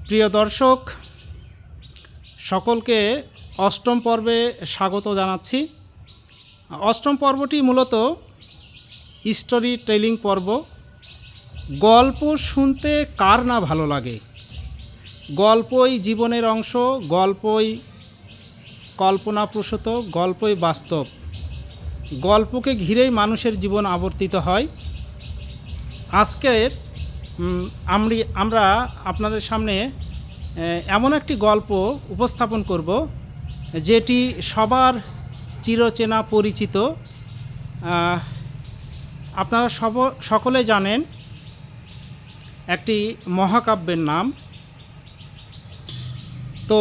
প্রিয় দর্শক, সকলকে অষ্টম পর্বে স্বাগত জানাচ্ছি। অষ্টম পর্বটি মূলত স্টোরি টেলিং পর্ব। গল্প শুনতে কার না ভালো লাগে? গল্পই জীবনের অংশ, গল্পই কল্পনাপ্রসূত, গল্পই বাস্তব। গল্পকে ঘিরেই মানুষের জীবন আবর্তিত হয়। আজকের আমরা আপনাদের সামনে এমন একটি গল্প উপস্থাপন করব যেটি সবার চিরচেনা পরিচিত। আপনারা সকলে জানেন একটি মহাকাব্যের নাম। তো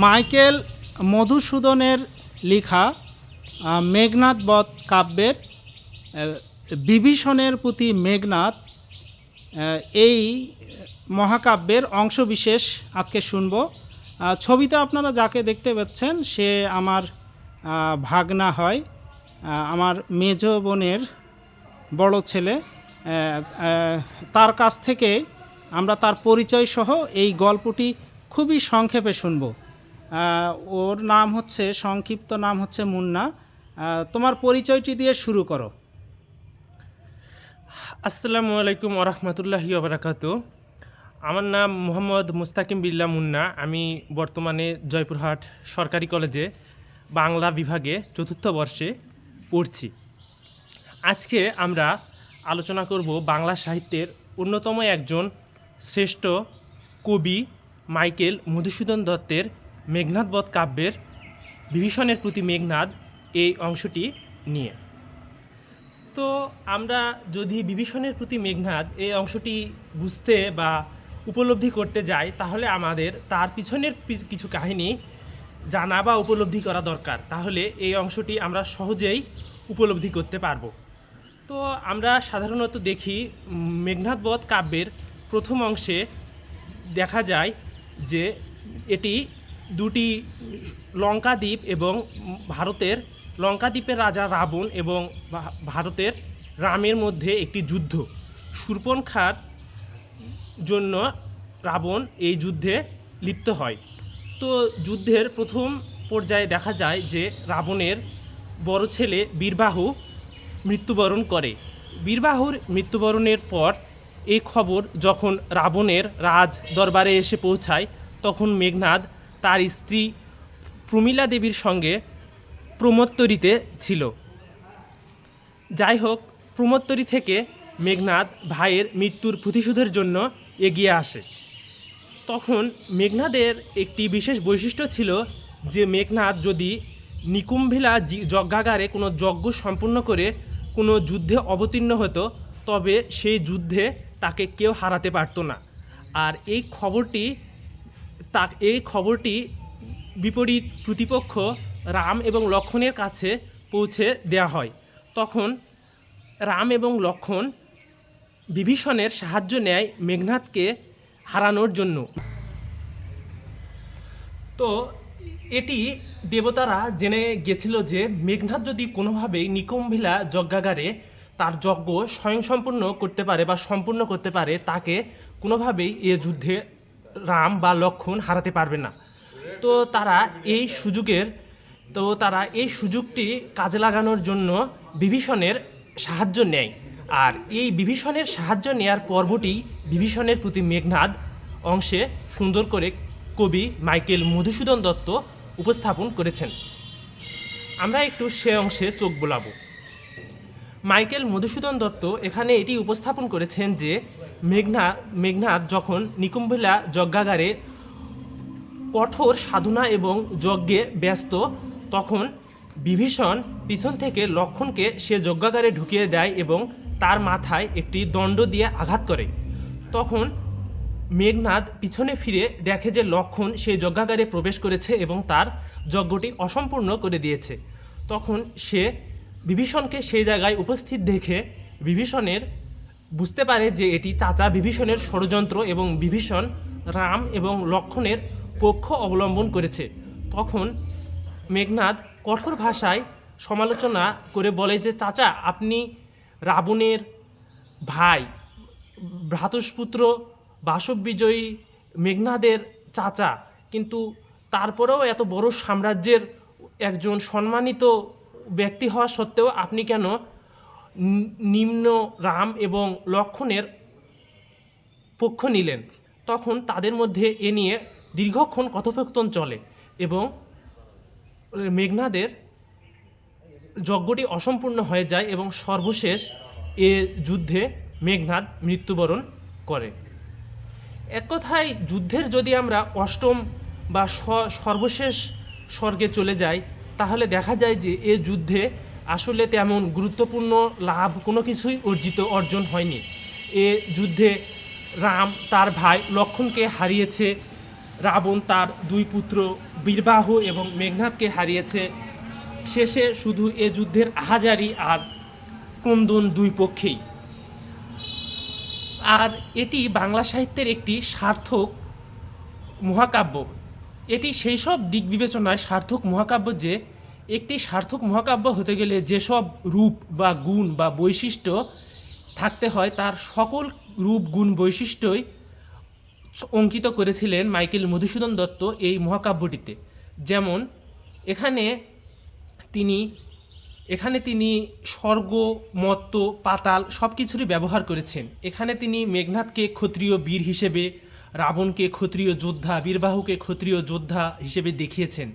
মাইকেল মধুসূদনের লেখা মেঘনাদ বধ কাব্যের বিভীষণের প্রতি মেঘনাদ, এই মহাকাব্যের অংশবিশেষ আজকে শুনব। ছবিতে আপনারা যাকে দেখতে পাচ্ছেন সে আমার ভাগনা হয়, আমার মেজ বোনের বড় ছেলে। তার কাছ থেকে আমরা তার পরিচয় সহ এই গল্পটি খুবই সংক্ষেপে শুনব। ওর নাম হচ্ছে, সংক্ষিপ্ত নাম হচ্ছে মুন্না। তোমার পরিচয়টি দিয়ে শুরু করো। আসসালামু আলাইকুম ওরহমতুল্লাহি ওবরাকাতু। আমার নাম মোহাম্মদ মুস্তাকিম বিল্লাহ মুন্না। আমি বর্তমানে জয়পুরহাট সরকারি কলেজে বাংলা বিভাগে চতুর্থ বর্ষে পড়ছি। আজকে আমরা আলোচনা করব বাংলা সাহিত্যের অন্যতম একজন শ্রেষ্ঠ কবি মাইকেল মধুসূদন দত্তের মেঘনাদ বধ কাব্যের বিভীষণের প্রতি মেঘনাদ এই অংশটি নিয়ে। তো আমরা যদি বিভীষণের প্রতি মেঘনাদ এই অংশটি বুঝতে বা উপলব্ধি করতে যাই, তাহলে আমাদের তার পিছনের কিছু কাহিনী জানা বা উপলব্ধি করা দরকার। তাহলে এই অংশটি আমরা সহজেই উপলব্ধি করতে পারবো। তো আমরা সাধারণত দেখি মেঘনাদ বধ কাব্যের প্রথম অংশে দেখা যায় যে এটি দুটি লঙ্কাদ্বীপ এবং ভারতের লঙ্কাদ্বীপের রাজা রাবণ এবং ভারতের রামের মধ্যে একটি যুদ্ধ। শূর্পণখার জন্য রাবণ এই যুদ্ধে লিপ্ত হয়। তো যুদ্ধের প্রথম পর্যায়ে দেখা যায় যে রাবণের বড় ছেলে বীরবাহু মৃত্যুবরণ করে। বীরবাহুর মৃত্যুবরণের পর এই খবর যখন রাবণের রাজ দরবারে এসে পৌঁছায়, তখন মেঘনাদ তার স্ত্রী প্রমীলা দেবীর সঙ্গে প্রমত্তরীতে ছিল। যাই হোক, প্রমত্তরী থেকে মেঘনাদ ভাইয়ের মৃত্যুর প্রতিশোধের জন্য এগিয়ে আসে। তখন মেঘনাদের একটি বিশেষ বৈশিষ্ট্য ছিল যে মেঘনাদ যদি নিকুম্ভিলা যজ্ঞাগারে কোনো যজ্ঞ সম্পূর্ণ করে কোনো যুদ্ধে অবতীর্ণ হতো, তবে সেই যুদ্ধে তাকে কেউ হারাতে পারত না। আর এই খবরটি বিপরীত প্রতিপক্ষ রাম এবং লক্ষ্মণের কাছে পৌঁছে দেওয়া হয়। তখন রাম এবং লক্ষ্মণ বিভীষণের সাহায্য নেয় মেঘনাদকে হারানোর জন্য। তো এটি দেবতারা জেনে গেছিল যে মেঘনাদ যদি কোনোভাবেই নিকুম্ভিলা যজ্ঞাগারে তার যজ্ঞ স্বয়ংসম্পূর্ণ করতে পারে বা সম্পূর্ণ করতে পারে, তাকে কোনোভাবেই এ যুদ্ধে রাম বা লক্ষ্মণ হারাতে পারবে না। তো তারা এই সুযোগটি কাজে লাগানোর জন্য বিভীষণের সাহায্য নেয়। আর এই বিভীষণের সাহায্য নেয়ার পর্বটি বিভীষণের প্রতি মেঘনাদ অংশে সুন্দর করে কবি মাইকেল মধুসূদন দত্ত উপস্থাপন করেছেন। আমরা একটু সে অংশে চোখ বোলাবো। মাইকেল মধুসূদন দত্ত এখানে এটি উপস্থাপন করেছেন যে মেঘনাদ যখন নিকুম্ভিলা যজ্ঞাগারে কঠোর সাধনা এবং যজ্ঞে ব্যস্ত, তখন বিভীষণ পিছন থেকে লক্ষ্মণকে সে যজ্ঞাগারে ঢুকিয়ে দেয় এবং তার মাথায় একটি দণ্ড দিয়ে আঘাত করে। তখন মেঘনাদ পিছনে ফিরে দেখে যে লক্ষ্মণ সেই যজ্ঞাগারে প্রবেশ করেছে এবং তার যজ্ঞটি অসম্পূর্ণ করে দিয়েছে। তখন সে বিভীষণকে সেই জায়গায় উপস্থিত দেখে বিভীষণের বুঝতে পারে যে এটি চাচা বিভীষণের ষড়যন্ত্র এবং বিভীষণ রাম এবং লক্ষ্মণের পক্ষ অবলম্বন করেছে। তখন মেঘনাদ কঠোর ভাষায় সমালোচনা করে বলে যে চাচা, আপনি রাবণের ভাই, ভ্রাতুষ্পুত্র বাসব বিজয়ী মেঘনাদের চাচা, কিন্তু তারপরেও এত বড় সাম্রাজ্যের একজন সম্মানিত ব্যক্তি হওয়া সত্ত্বেও আপনি কেন নিম্ন রাম এবং লক্ষ্মণের পক্ষ নিলেন? তখন তাদের মধ্যে এ নিয়ে দীর্ঘক্ষণ কথোপকথন চলে এবং মেঘনাদের যজ্ঞটি অসম্পূর্ণ হয়ে যায় এবং সর্বশেষ এ যুদ্ধে মেঘনাদ মৃত্যুবরণ করে। এক কথায় যুদ্ধের যদি আমরা অষ্টম বা সর্বশেষ স্বর্গে চলে যাই, তাহলে দেখা যায় যে এ যুদ্ধে আসলে তেমন গুরুত্বপূর্ণ লাভ কোনো কিছুই অর্জন হয়নি। এ যুদ্ধে রাম তার ভাই লক্ষ্মণকে হারিয়েছে, রাবণ তার দুই পুত্র বীরবাহু এবং মেঘনাদকে হারিয়েছে। শেষে শুধু এ যুদ্ধের আহাজারি আর ক্রন্দন দুই পক্ষেই। আর এটি বাংলা সাহিত্যের একটি সার্থক মহাকাব্য। এটি সেই সব দিক বিবেচনায় সার্থক মহাকাব্য যে একটি সার্থক মহাকাব্য হতে গেলে যেসব রূপ বা গুণ বা বৈশিষ্ট্য থাকতে হয়, তার সকল রূপ গুণ বৈশিষ্ট্যই অঙ্কিত করেছিলেন মাইকেল মধুসূদন দত্ত এই মহাকাব্যটিতে। যেমন এখানে তিনি স্বর্গ, মর্ত্য, পাতাল সব কিছুরই ব্যবহার করেছেন। এখানে তিনি মেঘনাদকে ক্ষত্রিয় বীর হিসেবে, রাবণকে ক্ষত্রিয় যোদ্ধা, বীরবাহুকে ক্ষত্রিয় যোদ্ধা হিসেবে দেখিয়েছেন।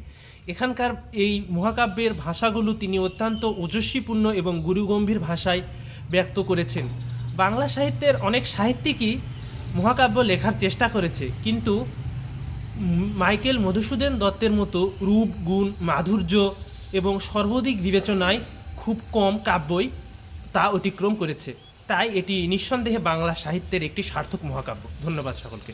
এখানকার এই মহাকাব্যের ভাষাগুলো তিনি অত্যন্ত ওজস্বীপূর্ণ এবং গুরুগম্ভীর ভাষায় ব্যক্ত করেছেন। বাংলা সাহিত্যের অনেক সাহিত্যিকই মহাকাব্য লেখার চেষ্টা করেছে, কিন্তু মাইকেল মধুসূদন দত্তের মতো রূপ, গুণ, মাধুর্য এবং সর্বাধিক বিবেচনায় খুব কম কাব্যই তা অতিক্রম করেছে। তাই এটি নিঃসন্দেহে বাংলা সাহিত্যের একটি সার্থক মহাকাব্য। ধন্যবাদ সকলকে।